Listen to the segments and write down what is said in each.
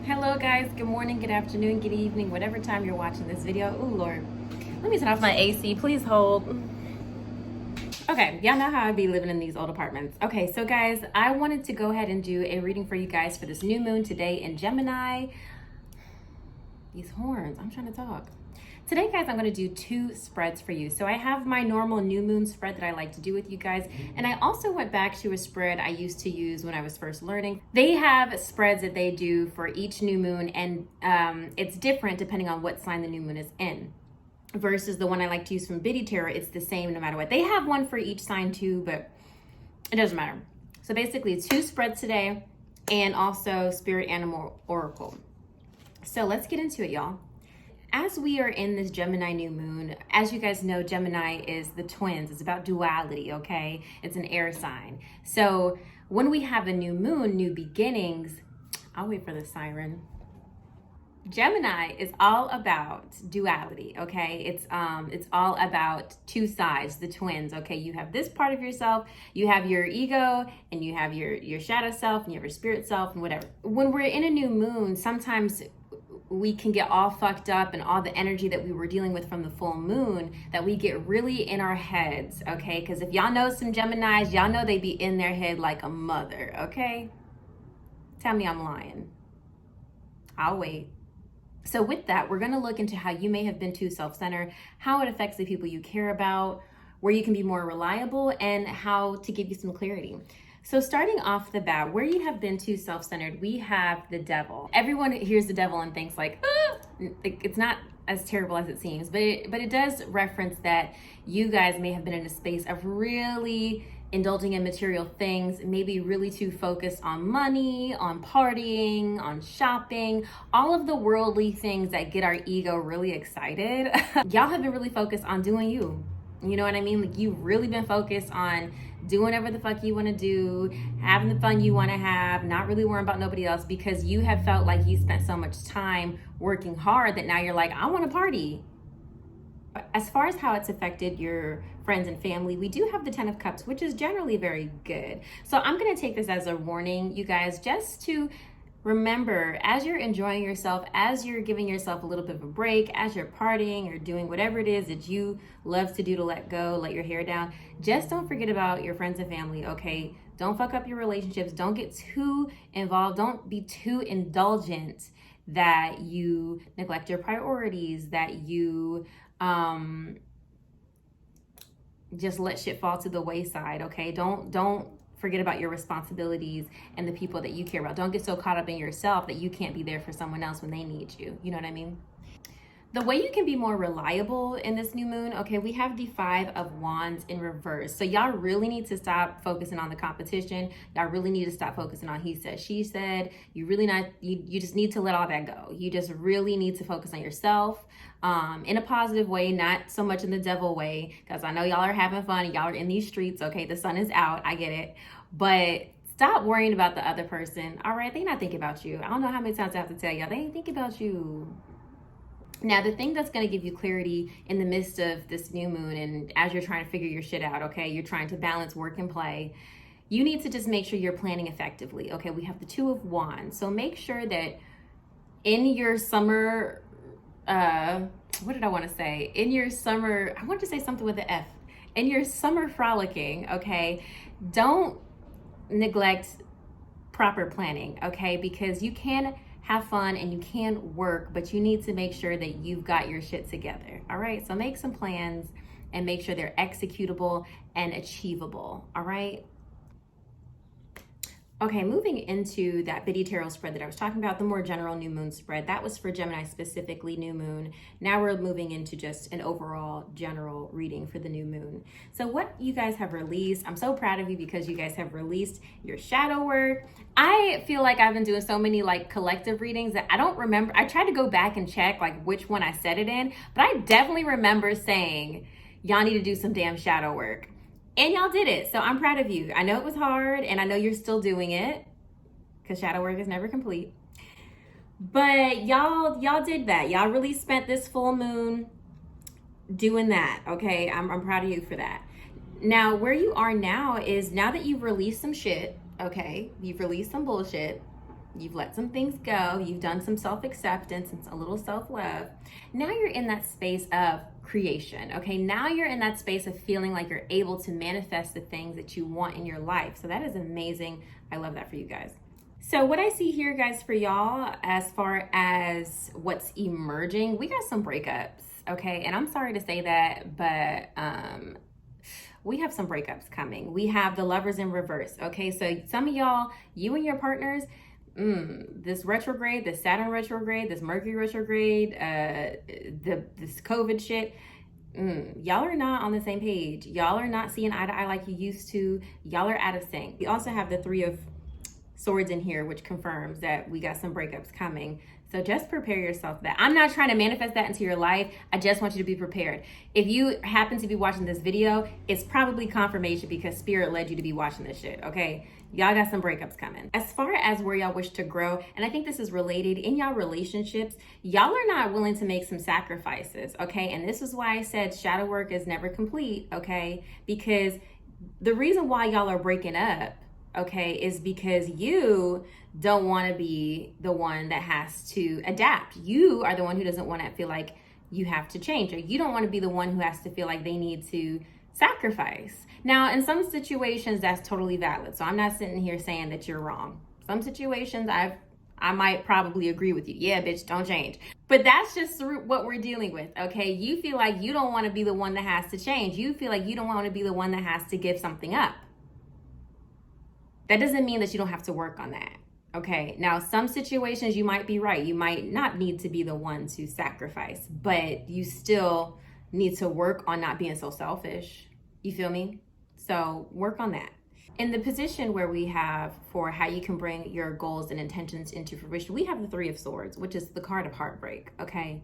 Hello guys, good morning, good afternoon, good evening, whatever time you're watching this video. Oh Lord, let me turn off my AC, please hold. Okay, y'all know how I be living in these old apartments. Okay, so guys, I wanted to go ahead and do a reading for you guys for this new moon today in Gemini. These horns, I'm trying to talk. Today, guys, I'm going to do two spreads for you. So I have my normal new moon spread that I like to do with you guys. And I also went back to a spread I used to use when I was first learning. They have spreads that they do for each new moon, and it's different depending on what sign the new moon is in. Versus the one I like to use from Biddy Tarot, it's the same no matter what. They have one for each sign too, but it doesn't matter. So basically, two spreads today and also Spirit Animal Oracle. So let's get into it, y'all. As we are in this Gemini new moon, as you guys know, Gemini is the twins. It's about duality, okay? It's an air sign. So when we have a new moon, new beginnings, I'll wait for the siren. Gemini is all about duality, okay? It's all about two sides, the twins, okay? You have this part of yourself, you have your ego, and you have your shadow self, and you have your spirit self, and whatever. When we're in a new moon, sometimes we can get all fucked up and all the energy that we were dealing with from the full moon, that we get really in our heads, okay? Because if y'all know some Geminis, y'all know they be in their head like a mother, okay? Tell me I'm lying. I'll wait. So with that, we're going to look into how you may have been too self-centered, how it affects the people you care about, where you can be more reliable, and how to give you some clarity. So starting off the bat, where you have been too self-centered, we have the devil. Everyone hears the devil and thinks like, ah! It's not as terrible as it seems, but it does reference that you guys may have been in a space of really indulging in material things, maybe really too focused on money, on partying, on shopping, all of the worldly things that get our ego really excited. Y'all have been really focused on doing you. You know what I mean? Like, you've really been focused on doing whatever the fuck you want to do, having the fun you want to have, not really worrying about nobody else, because you have felt like you spent so much time working hard that now you're like, I want to party. As far as how it's affected your friends and family, we do have the 10 of Cups, which is generally very good. So I'm going to take this as a warning, you guys, just to remember, as you're enjoying yourself, as you're giving yourself a little bit of a break, as you're partying or doing whatever it is that you love to do to let go, let your hair down, just don't forget about your friends and family, okay? Don't fuck up your relationships. Don't get too involved. Don't be too indulgent that you neglect your priorities, that you just let shit fall to the wayside, okay? Don't forget about your responsibilities and the people that you care about. Don't get so caught up in yourself that you can't be there for someone else when they need you. You know what I mean? The way you can be more reliable in this new moon, okay, we have the 5 of Wands in reverse. So y'all really need to stop focusing on the competition. Y'all really need to stop focusing on he said, she said. You just need to let all that go. You just really need to focus on yourself in a positive way, not so much in the devil way, because I know y'all are having fun and y'all are in these streets, okay? The sun is out, I get it. But stop worrying about the other person, all right? They not thinking about you. I don't know how many times I have to tell y'all, they ain't thinking about you. Now, the thing that's going to give you clarity in the midst of this new moon and as you're trying to figure your shit out, okay, you're trying to balance work and play, you need to just make sure you're planning effectively, okay? We have the 2 of Wands. So make sure that in your summer, what did I want to say? In your summer, I wanted to say something with the F. In your summer frolicking, okay, don't neglect proper planning, okay? Because you can have fun and you can work, but you need to make sure that you've got your shit together, all right? So make some plans and make sure they're executable and achievable, all right? Okay, moving into that Biddy Tarot spread that I was talking about, the more general new moon spread, that was for Gemini specifically, new moon. Now we're moving into just an overall general reading for the new moon. So what you guys have released, I'm so proud of you because you guys have released your shadow work. I feel like I've been doing so many like collective readings that I don't remember. I tried to go back and check like which one I said it in, but I definitely remember saying, y'all need to do some damn shadow work. And y'all did it. So I'm proud of you. I know it was hard and I know you're still doing it because shadow work is never complete. But y'all did that. Y'all really spent this full moon doing that. Okay. I'm proud of you for that. Now, where you are now is now that you've released some shit, okay, you've released some bullshit, You've let some things go. You've done some self-acceptance and a little self-love. Now you're in that space of creation, okay? Now you're in that space of feeling like you're able to manifest the things that you want in your life. So that is amazing. I love that for you guys. So what I see here, guys, for y'all, as far as what's emerging, we got some breakups, okay? And I'm sorry to say that, but we have some breakups coming. We have the Lovers in reverse, okay? So some of y'all, you and your partners, this retrograde, this Saturn retrograde, this Mercury retrograde, this COVID shit, y'all are not on the same page. Y'all are not seeing eye to eye like you used to. Y'all are out of sync. We also have the Three of Swords in here, which confirms that we got some breakups coming. So just prepare yourself for that. I'm not trying to manifest that into your life. I just want you to be prepared. If you happen to be watching this video, it's probably confirmation because Spirit led you to be watching this shit, okay? Y'all got some breakups coming. As far as where y'all wish to grow, and I think this is related in y'all relationships, y'all are not willing to make some sacrifices, okay? And this is why I said shadow work is never complete, okay? Because the reason why y'all are breaking up, okay, is because you don't want to be the one that has to adapt. You are the one who doesn't want to feel like you have to change, or you don't want to be the one who has to feel like they need to sacrifice. Now, in some situations, that's totally valid. So I'm not sitting here saying that you're wrong. Some situations I might probably agree with you. Yeah, bitch, don't change. But that's just what we're dealing with, okay? You feel like you don't want to be the one that has to change. You feel like you don't want to be the one that has to give something up. That doesn't mean that you don't have to work on that, okay? Now, some situations you might be right. You might not need to be the one to sacrifice, but you still need to work on not being so selfish. You feel me? So work on that. In the position where we have for how you can bring your goals and intentions into fruition, we have the Three of Swords, which is the card of heartbreak, okay?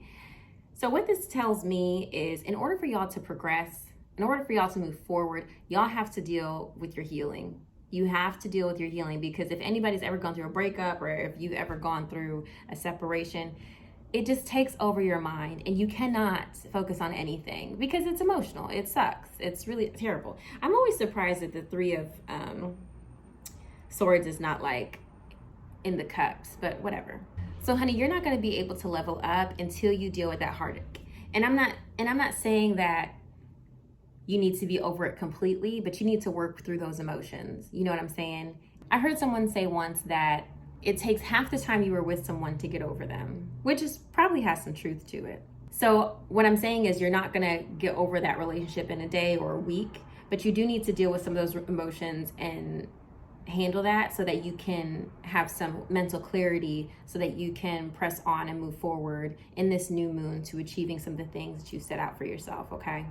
So what this tells me is in order for y'all to progress, in order for y'all to move forward, y'all have to deal with your healing. You have to deal with your healing, because if anybody's ever gone through a breakup, or if you've ever gone through a separation, it just takes over your mind and you cannot focus on anything because it's emotional. It sucks. It's really terrible. I'm always surprised that the Three of Swords is not like in the cups, but whatever. So honey, you're not going to be able to level up until you deal with that heartache. And I'm not saying that you need to be over it completely, but you need to work through those emotions. You know what I'm saying? I heard someone say once that it takes half the time you were with someone to get over them, which is probably has some truth to it. So what I'm saying is you're not gonna get over that relationship in a day or a week, but you do need to deal with some of those emotions and handle that so that you can have some mental clarity so that you can press on and move forward in this new moon to achieving some of the things that you set out for yourself, okay?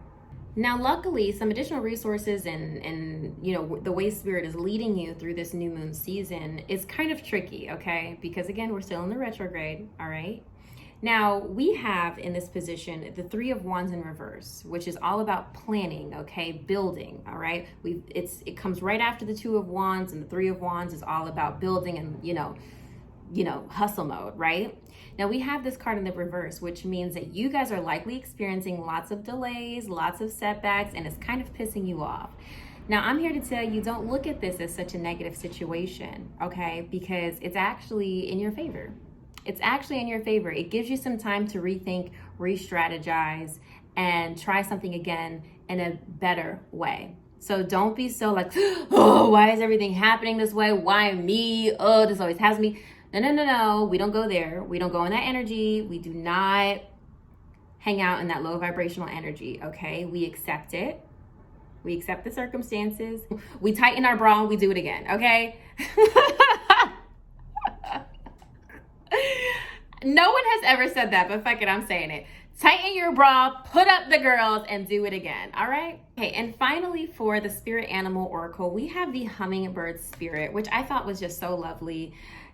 Now, luckily, some additional resources and you know, the way Spirit is leading you through this new moon season is kind of tricky, okay? Because again, we're still in the retrograde, all right? Now, we have in this position the Three of Wands in reverse, which is all about planning, okay? Building, all right? It comes right after the Two of Wands, and the Three of Wands is all about building and, you know, hustle mode, right? Now we have this card in the reverse, which means that you guys are likely experiencing lots of delays, lots of setbacks, and it's kind of pissing you off. Now I'm here to tell you, don't look at this as such a negative situation, okay? Because it's actually in your favor. It's actually in your favor. It gives you some time to rethink, re-strategize, and try something again in a better way. So don't be so like, oh, why is everything happening this way? Why me? Oh, this always has me. No. We don't go there. We don't go in that energy. We do not hang out in that low vibrational energy, okay? We accept it. We accept the circumstances. We tighten our bra and we do it again, okay? No one has ever said that, but fuck it, I'm saying it. Tighten your bra, put up the girls, and do it again, all right? Okay, and finally for the Spirit Animal Oracle, we have the Hummingbird Spirit, which I thought was just so lovely.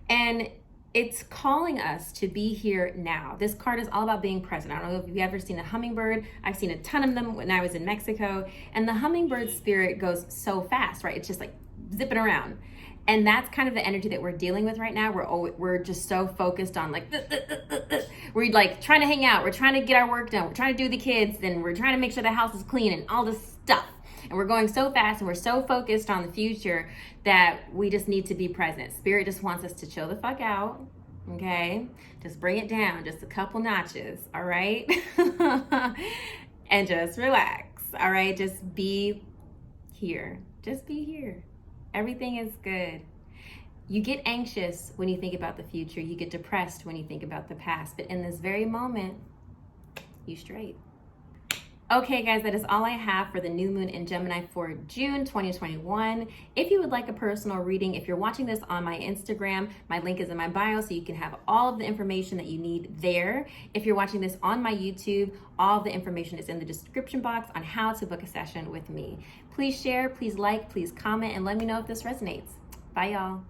And it's calling us to be here now. This card is all about being present. I don't know if you've ever seen a hummingbird. I've seen a ton of them when I was in Mexico. And the hummingbird spirit goes so fast, right? It's just like zipping around. And that's kind of the energy that we're dealing with right now. We're just so focused on like, we're like trying to hang out. We're trying to get our work done. We're trying to do the kids. And we're trying to make sure the house is clean and all this stuff. And we're going so fast and we're so focused on the future that we just need to be present. Spirit just wants us to chill the fuck out. Okay, just bring it down just a couple notches, all right? And just relax, all right? Just be here. Just be here. Everything is good. You get anxious when you think about the future. You get depressed when you think about the past. But in this very moment, you straight. Okay, guys, that is all I have for the new moon in Gemini for June 2021. If you would like a personal reading, if you're watching this on my Instagram, my link is in my bio, so you can have all of the information that you need there. If you're watching this on my YouTube, all of the information is in the description box on how to book a session with me. Please share, please like, please comment, and let me know if this resonates. Bye, y'all.